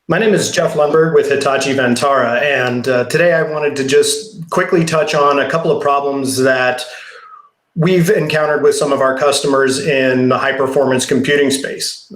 My name is Jeff Lundberg with Hitachi Ventara, and today I wanted to just quickly touch on a couple of problems that we've encountered with some of our customers in the high-performance computing space.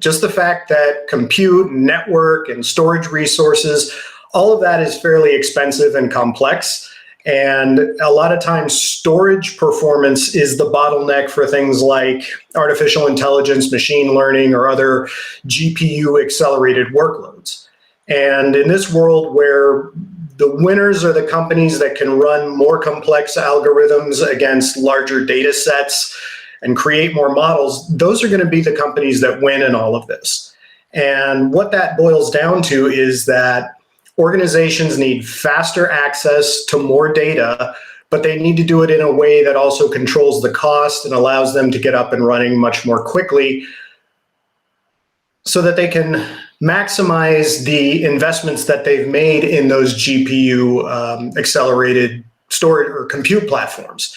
Just the fact that compute, network, and storage resources, all of that is fairly expensive and complex. And a lot of times storage performance is the bottleneck for things like artificial intelligence, machine learning, or other GPU accelerated workloads. And in this world where the winners are the companies that can run more complex algorithms against larger data sets and create more models, those are going to be the companies that win in all of this. And what that boils down to is that organizations need faster access to more data, but they need to do it in a way that also controls the cost and allows them to get up and running much more quickly so that they can maximize the investments that they've made in those GPU accelerated storage or compute platforms.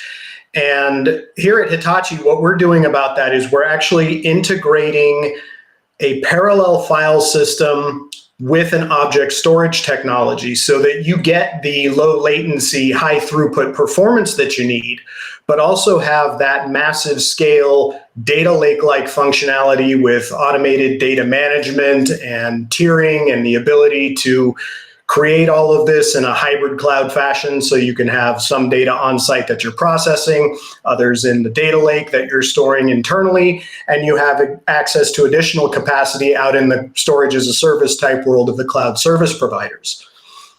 And here at Hitachi, what we're doing about that is we're actually integrating a parallel file system with an object storage technology so that you get the low latency, high throughput performance that you need, but also have that massive scale data lake-like functionality with automated data management and tiering and the ability to create all of this in a hybrid cloud fashion so you can have some data on site that you're processing, others in the data lake that you're storing internally, and you have access to additional capacity out in the storage as a service type world of the cloud service providers.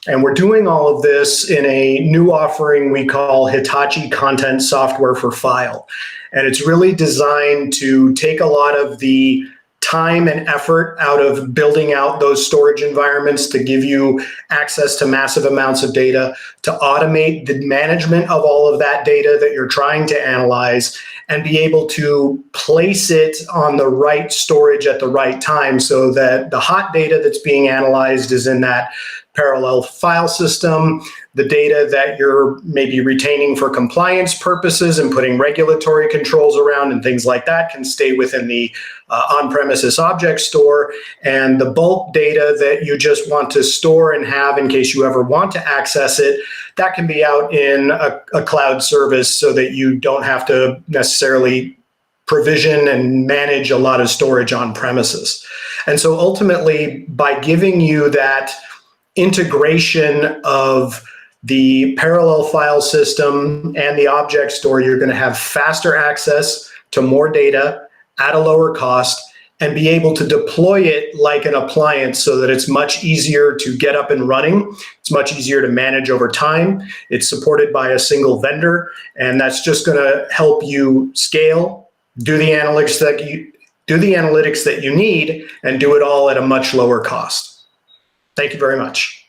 And we're doing all of this in a new offering we call Hitachi Content Software for File. And it's really designed to take a lot of the time and effort out of building out those storage environments to give you access to massive amounts of data, to automate the management of all of that data that you're trying to analyze, and be able to place it on the right storage at the right time so that the hot data that's being analyzed is in that parallel file system. The data that you're maybe retaining for compliance purposes and putting regulatory controls around and things like that can stay within the on-premises object store. And the bulk data that you just want to store and have in case you ever want to access it, that can be out in a cloud service so that you don't have to necessarily provision and manage a lot of storage on premises. And so ultimately, by giving you that integration of the parallel file system and the object store, you're going to have faster access to more data at a lower cost and be able to deploy it like an appliance so that it's much easier to get up and running. It's much easier to manage over time. It's supported by a single vendor, and that's just going to help you scale, do the analytics that you need, and do it all at a much lower cost. Thank you very much.